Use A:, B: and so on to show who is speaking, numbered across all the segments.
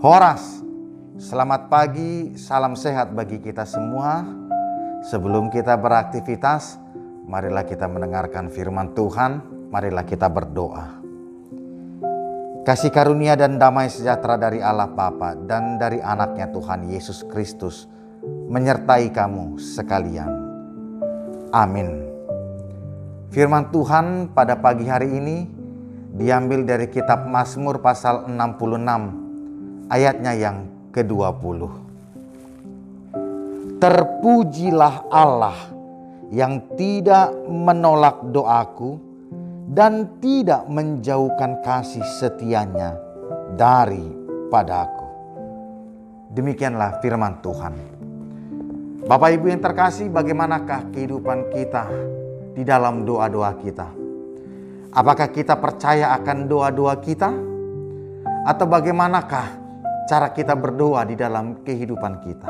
A: Horas, selamat pagi, salam sehat bagi kita semua. Sebelum kita beraktivitas, marilah kita mendengarkan firman Tuhan, marilah kita berdoa. Kasih karunia dan damai sejahtera dari Allah Bapa dan dari anaknya Tuhan Yesus Kristus menyertai kamu sekalian. Amin. Firman Tuhan pada pagi hari ini diambil dari kitab Mazmur pasal 66 ayatnya yang ke-20. Terpujilah Allah yang tidak menolak doaku dan tidak menjauhkan kasih setianya daripadaku. Demikianlah firman Tuhan. Bapak Ibu yang terkasih, bagaimanakah kehidupan kita di dalam doa-doa kita? Apakah kita percaya akan doa-doa kita? Atau bagaimanakah cara kita berdoa di dalam kehidupan kita?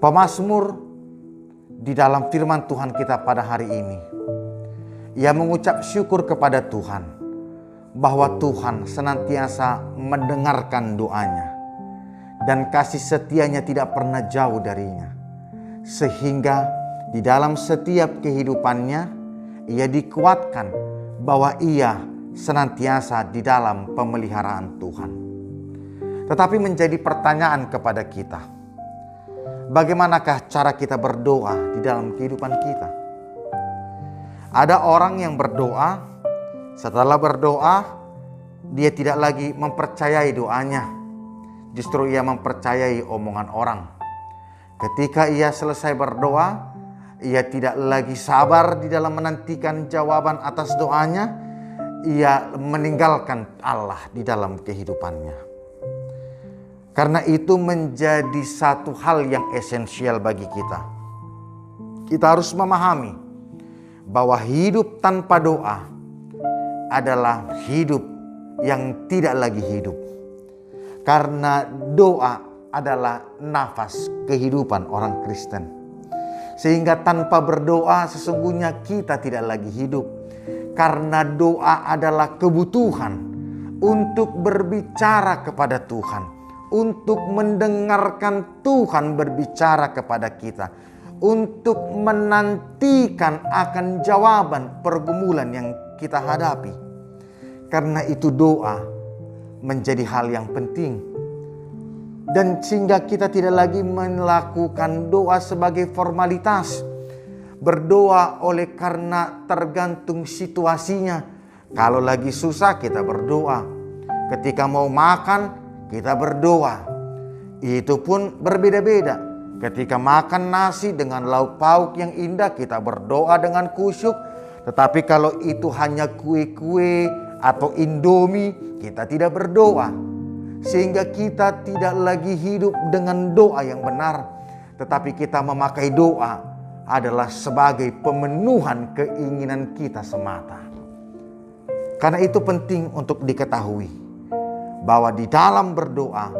A: Pemazmur di dalam firman Tuhan kita pada hari ini, ia mengucap syukur kepada Tuhan bahwa Tuhan senantiasa mendengarkan doanya dan kasih setianya tidak pernah jauh darinya, sehingga di dalam setiap kehidupannya ia dikuatkan bahwa ia senantiasa di dalam pemeliharaan Tuhan. Tetapi menjadi pertanyaan kepada kita, bagaimanakah cara kita berdoa di dalam kehidupan kita? Ada orang yang berdoa, setelah berdoa dia tidak lagi mempercayai doanya, justru ia mempercayai omongan orang. Ketika ia selesai berdoa, ia tidak lagi sabar di dalam menantikan jawaban atas doanya. Ia meninggalkan Allah di dalam kehidupannya. Karena itu menjadi satu hal yang esensial bagi kita. Kita harus memahami bahwa hidup tanpa doa adalah hidup yang tidak lagi hidup. Karena doa adalah nafas kehidupan orang Kristen. Sehingga tanpa berdoa sesungguhnya kita tidak lagi hidup. Karena doa adalah kebutuhan untuk berbicara kepada Tuhan. Untuk mendengarkan Tuhan berbicara kepada kita. Untuk menantikan akan jawaban pergumulan yang kita hadapi. Karena itu doa menjadi hal yang penting. Dan sehingga kita tidak lagi melakukan doa sebagai formalitas. Berdoa oleh karena tergantung situasinya. Kalau lagi susah kita berdoa. Ketika mau makan kita berdoa. Itu pun berbeda-beda. Ketika makan nasi dengan lauk pauk yang indah kita berdoa dengan khusyuk. Tetapi kalau itu hanya kue-kue atau indomie kita tidak berdoa. Sehingga kita tidak lagi hidup dengan doa yang benar. Tetapi kita memakai doa adalah sebagai pemenuhan keinginan kita semata. Karena itu penting untuk diketahui bahwa di dalam berdoa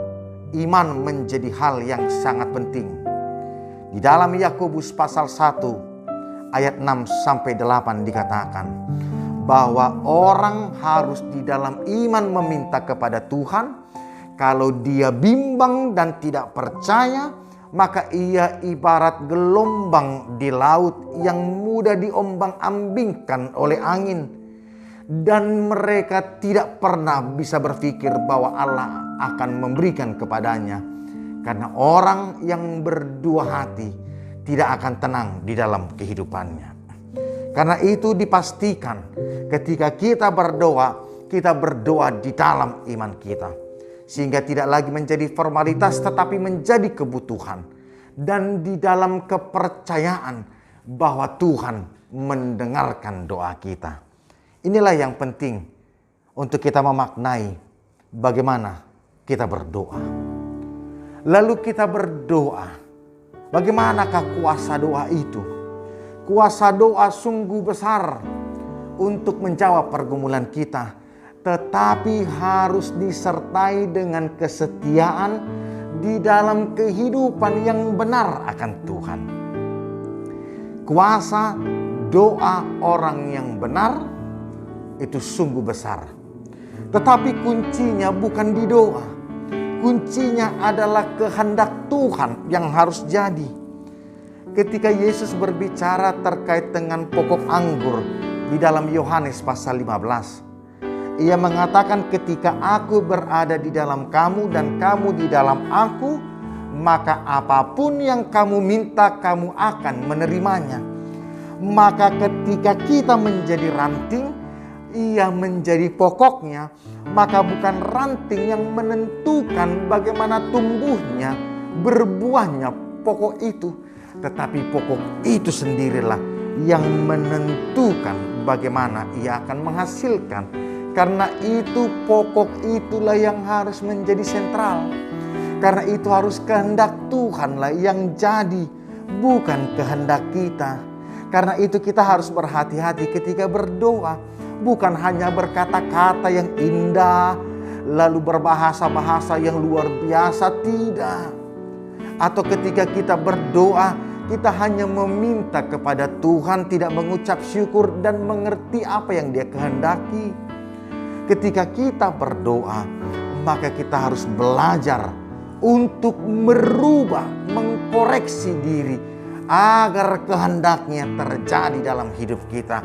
A: iman menjadi hal yang sangat penting. Di dalam Yakobus pasal 1 ayat 6-8 dikatakan bahwa orang harus di dalam iman meminta kepada Tuhan. Kalau dia bimbang dan tidak percaya, maka ia ibarat gelombang di laut yang mudah diombang-ambingkan oleh angin. Dan mereka tidak pernah bisa berpikir bahwa Allah akan memberikan kepadanya. Karena orang yang berdua hati tidak akan tenang di dalam kehidupannya. Karena itu dipastikan ketika kita berdoa di dalam iman kita. Sehingga tidak lagi menjadi formalitas tetapi menjadi kebutuhan. Dan di dalam kepercayaan bahwa Tuhan mendengarkan doa kita. Inilah yang penting untuk kita memaknai bagaimana kita berdoa. Lalu kita berdoa. Bagaimanakah kuasa doa itu? Kuasa doa sungguh besar untuk menjawab pergumulan kita. Tetapi harus disertai dengan kesetiaan di dalam kehidupan yang benar akan Tuhan. Kuasa doa orang yang benar itu sungguh besar. Tetapi kuncinya bukan di doa, Kuncinya adalah kehendak Tuhan yang harus jadi. Ketika Yesus berbicara terkait dengan pokok anggur di dalam Yohanes pasal 15, Ia mengatakan, ketika aku berada di dalam kamu dan kamu di dalam aku, maka apapun yang kamu minta kamu akan menerimanya. Maka ketika kita menjadi ranting, Ia menjadi pokoknya, maka bukan ranting yang menentukan bagaimana tumbuhnya, berbuahnya pokok itu, tetapi pokok itu sendirilah yang menentukan bagaimana ia akan menghasilkan. Karena itu pokok itulah yang harus menjadi sentral. Karena itu harus kehendak Tuhanlah yang jadi, bukan kehendak kita. Karena itu kita harus berhati-hati ketika berdoa. Bukan hanya berkata-kata yang indah, lalu berbahasa-bahasa yang luar biasa, tidak. Atau ketika kita berdoa, kita hanya meminta kepada Tuhan, tidak mengucap syukur dan mengerti apa yang Dia kehendaki. Ketika kita berdoa, maka kita harus belajar untuk merubah, mengkoreksi diri agar kehendaknya terjadi dalam hidup kita.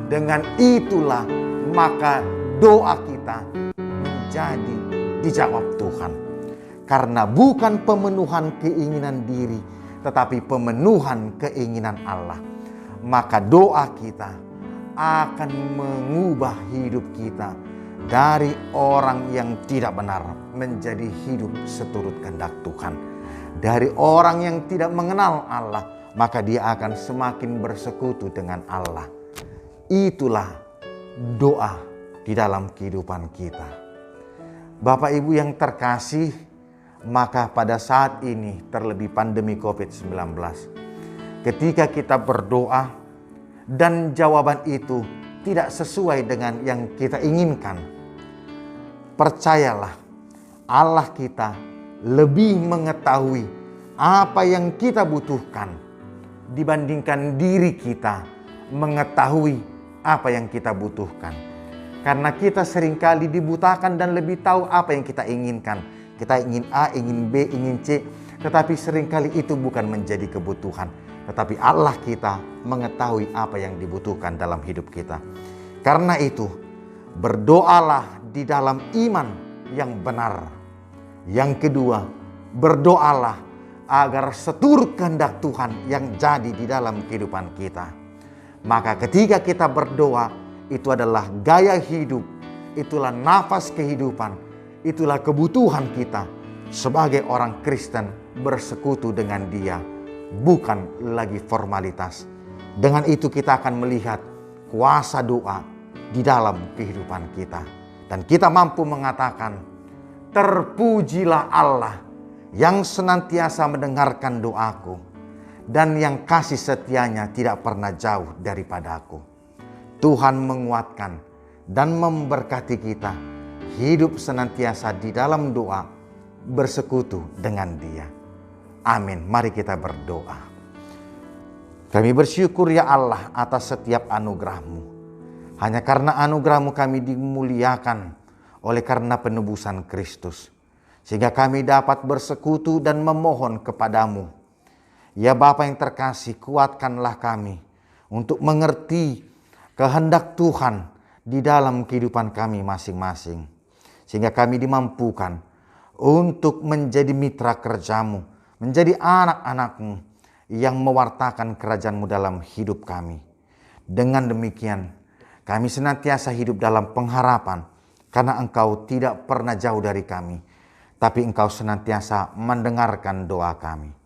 A: Dengan itulah maka doa kita menjadi dijawab Tuhan. Karena bukan pemenuhan keinginan diri, tetapi pemenuhan keinginan Allah. Maka doa kita akan mengubah hidup kita dari orang yang tidak benar menjadi hidup seturut kehendak Tuhan. Dari orang yang tidak mengenal Allah, maka dia akan semakin bersekutu dengan Allah. Itulah doa di dalam kehidupan kita. Bapak Ibu yang terkasih, maka pada saat ini terlebih pandemi COVID-19, ketika kita berdoa dan jawaban itu tidak sesuai dengan yang kita inginkan, percayalah Allah kita lebih mengetahui apa yang kita butuhkan dibandingkan diri kita mengetahui apa yang kita butuhkan. Karena kita seringkali dibutakan dan lebih tahu apa yang kita inginkan. Kita ingin A, ingin B, ingin C, tetapi seringkali itu bukan menjadi kebutuhan. Tetapi Allah kita mengetahui apa yang dibutuhkan dalam hidup kita. Karena itu, berdoalah di dalam iman yang benar. Yang kedua, berdoalah agar seturut kehendak Tuhan yang jadi di dalam kehidupan kita. Maka ketika kita berdoa, itu adalah gaya hidup, itulah nafas kehidupan, itulah kebutuhan kita sebagai orang Kristen bersekutu dengan Dia, bukan lagi formalitas. Dengan itu kita akan melihat kuasa doa di dalam kehidupan kita. Dan kita mampu mengatakan, terpujilah Allah yang senantiasa mendengarkan doaku dan yang kasih setianya tidak pernah jauh daripadaku. Tuhan menguatkan dan memberkati kita hidup senantiasa di dalam doa, bersekutu dengan Dia. Amin. Mari kita berdoa. Kami bersyukur ya Allah atas setiap anugerah-Mu. Hanya karena anugerah-Mu kami dimuliakan oleh karena penebusan Kristus. Sehingga kami dapat bersekutu dan memohon kepadamu. Ya Bapa yang terkasih, kuatkanlah kami untuk mengerti kehendak Tuhan di dalam kehidupan kami masing-masing. Sehingga kami dimampukan untuk menjadi mitra kerja-Mu, menjadi anak-anak-Mu yang mewartakan kerajaan-Mu dalam hidup kami. Dengan demikian, kami senantiasa hidup dalam pengharapan karena Engkau tidak pernah jauh dari kami, tapi Engkau senantiasa mendengarkan doa kami.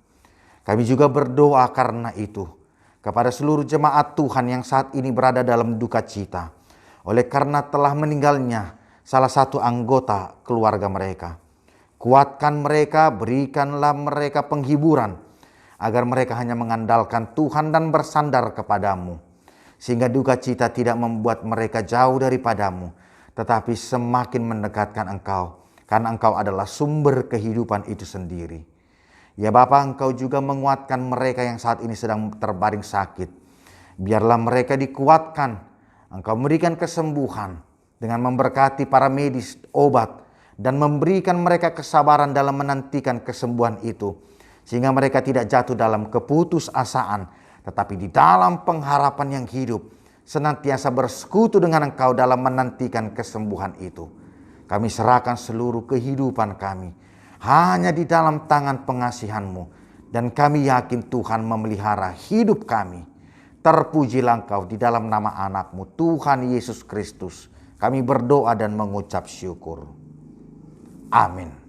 A: Kami juga berdoa karena itu kepada seluruh jemaat Tuhan yang saat ini berada dalam duka cita oleh karena telah meninggalnya salah satu anggota keluarga mereka. Kuatkan mereka, berikanlah mereka penghiburan agar mereka hanya mengandalkan Tuhan dan bersandar kepadamu. Sehingga duka cita tidak membuat mereka jauh daripadamu, tetapi semakin mendekatkan Engkau, karena Engkau adalah sumber kehidupan itu sendiri. Ya Bapa, Engkau juga menguatkan mereka yang saat ini sedang terbaring sakit. Biarlah mereka dikuatkan, Engkau memberikan kesembuhan dengan memberkati para medis, obat, dan memberikan mereka kesabaran dalam menantikan kesembuhan itu, sehingga mereka tidak jatuh dalam keputusasaan, tetapi di dalam pengharapan yang hidup, senantiasa bersekutu dengan Engkau dalam menantikan kesembuhan itu. Kami serahkan seluruh kehidupan kami hanya di dalam tangan pengasihan-Mu, dan kami yakin Tuhan memelihara hidup kami. Terpujilah Engkau di dalam nama anak-Mu, Tuhan Yesus Kristus. Kami berdoa dan mengucap syukur. Amin.